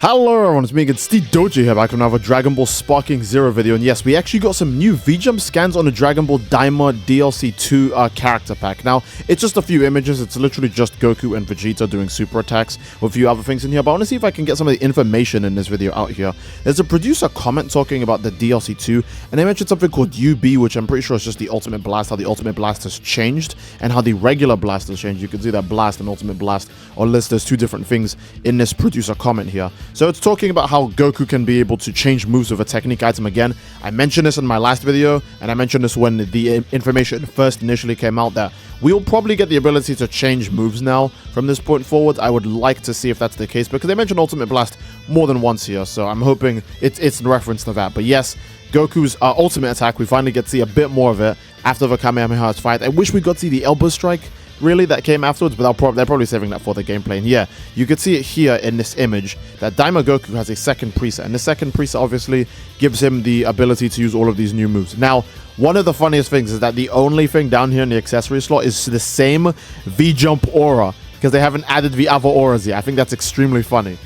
Hello everyone, it's me again, Steve Doji here, back with another Dragon Ball Sparking Zero video, and yes, we actually got some new VJump scans on the Dragon Ball Daima DLC 2 character pack. Now, it's just a few images, it's literally just Goku and Vegeta doing super attacks with a few other things in here, but I want to see if I can get some of the information in this video out here. There's a producer comment talking about the DLC 2, and they mentioned something called UB, which I'm pretty sure is just the Ultimate Blast, how the Ultimate Blast has changed, and how the regular Blast has changed. You can see that Blast and Ultimate Blast are listed as two different things in this producer comment here. So it's talking about how Goku can be able to change moves with a technique item again. I mentioned this in my last video, and I mentioned this when the information first initially came out, that we'll probably get the ability to change moves now from this point forward. I would like to see if that's the case, because they mentioned Ultimate Blast more than once here, so I'm hoping it's in reference to that. But yes, Goku's ultimate attack, we finally get to see a bit more of it after the Kamehameha fight. I wish we got to see the Elbow Strike, really, that came afterwards, but they're probably saving that for the gameplay. And yeah, you could see it here in this image that Daima Goku has a second preset, and the second preset obviously gives him the ability to use all of these new moves. Now, one of the funniest things is that the only thing down here in the accessory slot is the same VJump aura, because they haven't added the other auras yet. I think that's extremely funny.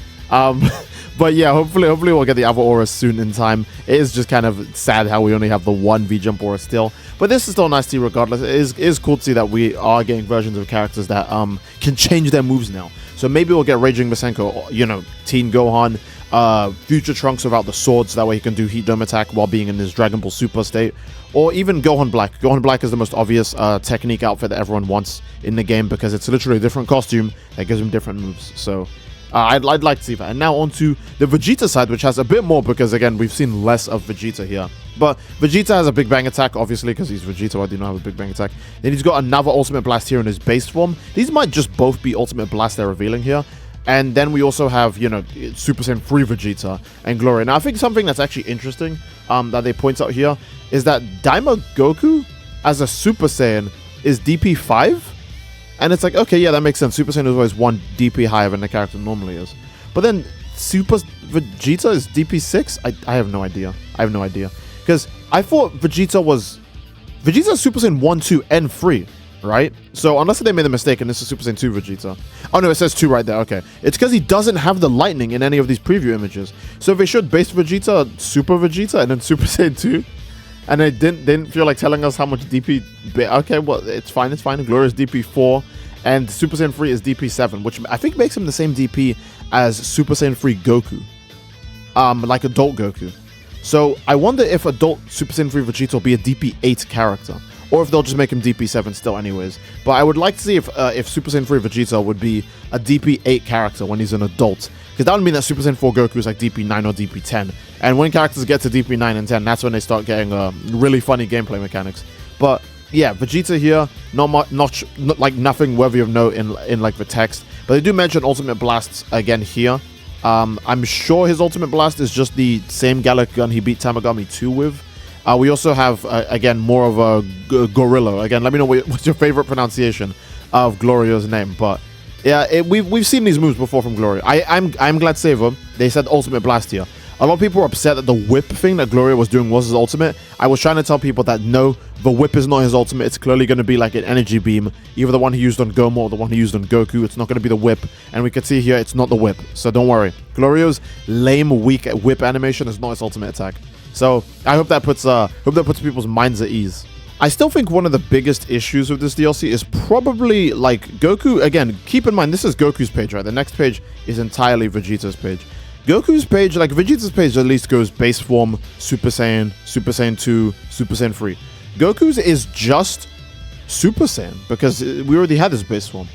But yeah, hopefully we'll get the other auras soon in time. It is just kind of sad how we only have the one VJump aura still. But this is still nice to see regardless. It is cool to see that we are getting versions of characters that can change their moves now. So maybe we'll get Raging Masenko, you know, Teen Gohan, Future Trunks without the swords. That way he can do Heat Dome attack while being in his Dragon Ball Super state. Or even Gohan Black. Gohan Black is the most obvious technique outfit that everyone wants in the game, because it's literally a different costume that gives him different moves. So I'd like to see that. And now onto the Vegeta side, which has a bit more, because again, we've seen less of Vegeta here. But Vegeta has a Big Bang attack, obviously, because he's Vegeta. I do not have a Big Bang attack. Then he's got another Ultimate Blast here in his base form. These might just both be Ultimate Blast they're revealing here. And then we also have, you know, Super Saiyan 3 Vegeta and Glorio. Now, I think something that's actually interesting that they point out here is that Daima Goku as a Super Saiyan is DP 5. And it's like, okay, yeah, that makes sense. Super Saiyan is always one DP higher than the character normally is. But then Super Vegeta is DP 6? I have no idea. I have no idea. Because I thought Vegeta's Super Saiyan 1, 2, and 3, right? So unless they made a mistake and this is Super Saiyan 2 Vegeta. Oh no, it says 2 right there, okay. It's because he doesn't have the lightning in any of these preview images. So if they showed base Vegeta, Super Vegeta, and then Super Saiyan 2, and they didn't feel like telling us how much DP... Okay, well, it's fine, it's fine. Glorio's DP 4, and Super Saiyan 3 is DP 7, which I think makes him the same DP as Super Saiyan 3 Goku. Like adult Goku. So I wonder if adult Super Saiyan 3 Vegeta will be a DP 8 character, or if they'll just make him DP 7 still anyways. But I would like to see if Super Saiyan 3 Vegeta would be a DP 8 character when he's an adult. Because that would mean that Super Saiyan 4 Goku is like DP 9 or DP 10. And when characters get to DP 9 and 10, that's when they start getting really funny gameplay mechanics. But yeah, Vegeta here, not like nothing worthy of note in like the text. But they do mention Ultimate Blasts again here. I'm sure his Ultimate Blast is just the same Gallic gun he beat Tamagami 2 with. We also have, again, more of a Gorilla. Again, let me know what's your favorite pronunciation of Glorio's name. But yeah, we've seen these moves before from Glorio. I'm glad to save them. They said Ultimate Blast here. A lot of people were upset that the whip thing that Glorio was doing was his ultimate. I was trying to tell people that no, the whip is not his ultimate. It's clearly going to be like an energy beam, either the one he used on Goma or the one he used on Goku. It's not going to be the whip, and we can see here it's not the whip. So don't worry. Glorio's lame, weak whip animation is not his ultimate attack. So I hope that puts people's minds at ease. I still think one of the biggest issues with this DLC is probably like Goku. Again, keep in mind this is Goku's page, right? The next page is entirely Vegeta's page. Goku's page, like Vegeta's page, at least goes base form, Super Saiyan 2, Super Saiyan 3. Goku's is just Super Saiyan, because we already had his base form.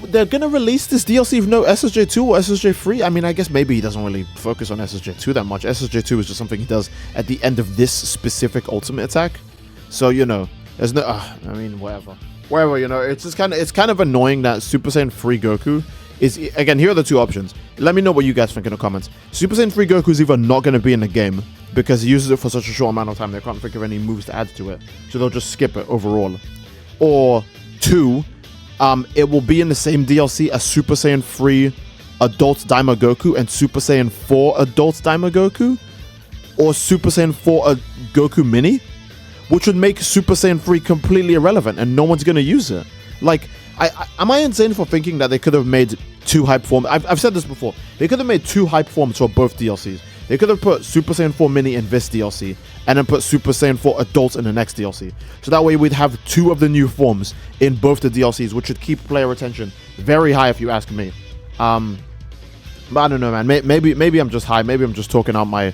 They're gonna release this DLC with no SSJ2 or SSJ3. I mean, I guess maybe he doesn't really focus on SSJ2 that much. SSJ2 is just something he does at the end of this specific ultimate attack. So, you know, there's no... I mean, whatever. Whatever, you know, it's kind of annoying that Super Saiyan 3 Goku is... Again, here are the two options. Let me know what you guys think in the comments. Super Saiyan 3 Goku is either not going to be in the game because he uses it for such a short amount of time they can't think of any moves to add to it. So they'll just skip it overall. Or 2... it will be in the same DLC as Super Saiyan 3 Adult Daima Goku and Super Saiyan 4 Adult Daima Goku, or Super Saiyan 4 Goku Mini, which would make Super Saiyan 3 completely irrelevant and no one's going to use it. Like, Am I insane for thinking that they could have made 2 hype forms? I've said this before. They could have made 2 hype forms for both DLCs. They could have put Super Saiyan 4 Mini in this DLC, and then put Super Saiyan 4 Adult in the next DLC. So that way we'd have 2 of the new forms in both the DLCs, which would keep player retention very high, if you ask me. But I don't know, man. Maybe I'm just high. Maybe I'm just talking out my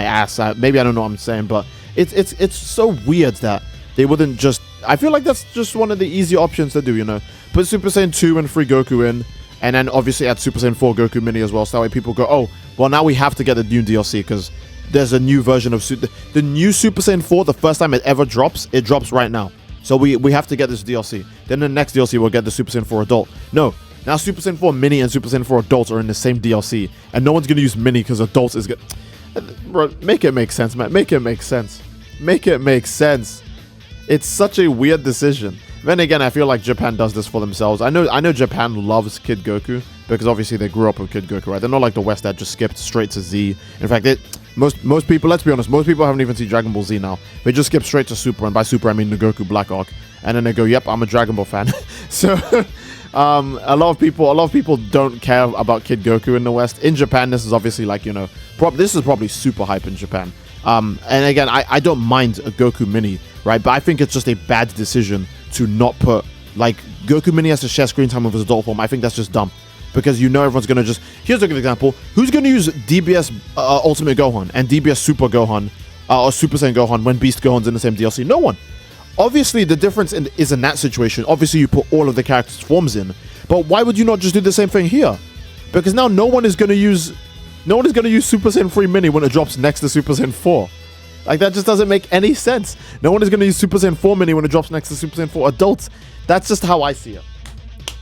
ass. Maybe I don't know what I'm saying, but it's so weird that they wouldn't just. I feel like that's just one of the easy options to do. You know, put Super Saiyan 2 and 3 Goku in, and then obviously add Super Saiyan 4 Goku Mini as well. So that way people go, oh, well now we have to get the new DLC because there's a new version of the new Super Saiyan 4. The first time it ever drops, it drops right now. So we have to get this DLC. Then the next DLC we'll get the Super Saiyan 4 Adult. No. Now Super Saiyan 4 Mini and Super Saiyan 4 Adults are in the same DLC, and no one's gonna use Mini because Adults is gonna. Bro, make it make sense, man. Make it make sense. Make it make sense. It's such a weird decision. Then again, I feel like Japan does this for themselves. I know Japan loves Kid Goku because obviously they grew up with Kid Goku, right? They're not like the West that just skipped straight to Z. In fact, most people, let's be honest, most people haven't even seen Dragon Ball Z now. They just skip straight to Super, and by Super I mean the Goku Black Arc, and then they go, "Yep, I'm a Dragon Ball fan." So. A lot of people don't care about Kid Goku in the West. In Japan, this is obviously like, you know, this is probably super hype in Japan. And again, I don't mind a Goku Mini, right? But I think it's just a bad decision to not put, like, Goku Mini has to share screen time with his adult form. I think that's just dumb. Because you know everyone's going to just... Here's a good example. Who's going to use DBS Ultimate Gohan and DBS Super Gohan or Super Saiyan Gohan when Beast Gohan's in the same DLC? No one. Obviously, the difference is in that situation. Obviously, you put all of the characters' forms in. But why would you not just do the same thing here? Because now no one is going to use Super Saiyan 3 Mini when it drops next to Super Saiyan 4. Like, that just doesn't make any sense. No one is going to use Super Saiyan 4 Mini when it drops next to Super Saiyan 4 Adults. That's just how I see it.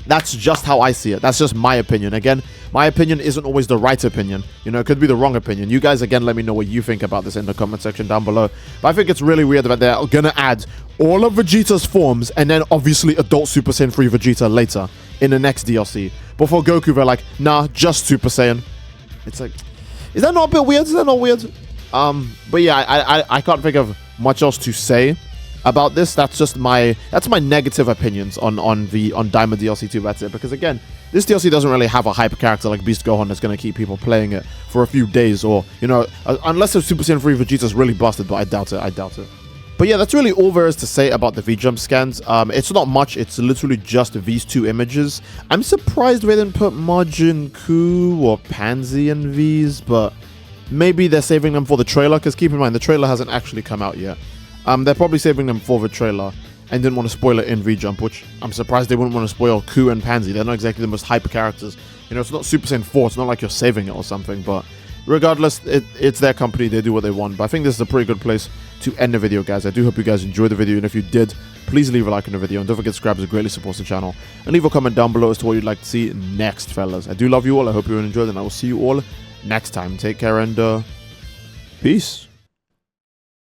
That's just how I see it. That's just my opinion. Again, my opinion isn't always the right opinion. You know, it could be the wrong opinion. You guys, again, let me know what you think about this in the comment section down below. But I think it's really weird that they're going to add all of Vegeta's forms and then obviously Adult Super Saiyan 3 Vegeta later in the next DLC. But for Goku, they're like, nah, just Super Saiyan. It's like, is that not a bit weird? Is that not weird? But yeah, I can't think of much else to say about this. That's my negative opinions on Diamond DLC 2. That's it. Because again, this DLC doesn't really have a hype character like Beast Gohan that's going to keep people playing it for a few days, or, you know, unless the Super Saiyan 3 Vegeta's really busted, but I doubt it. But yeah, that's really all there is to say about the VJump scans. It's not much. It's literally just these 2 images. I'm surprised they didn't put Majin, Ku, or Panzy in these, but maybe they're saving them for the trailer, because keep in mind, the trailer hasn't actually come out yet. They're probably saving them for the trailer and didn't want to spoil it in VJump, which I'm surprised they wouldn't want to spoil Ku and Panzy. They're not exactly the most hype characters. You know, it's not Super Saiyan 4. It's not like you're saving it or something, but regardless, it's their company. They do what they want. But I think this is a pretty good place to end the video, guys. I do hope you guys enjoyed the video, and if you did, please leave a like on the video, and don't forget to subscribe, as it greatly supports the channel, and leave a comment down below as to what you'd like to see next, fellas. I do love you all. I hope you enjoyed, and I will see you all next time. Take care, and peace.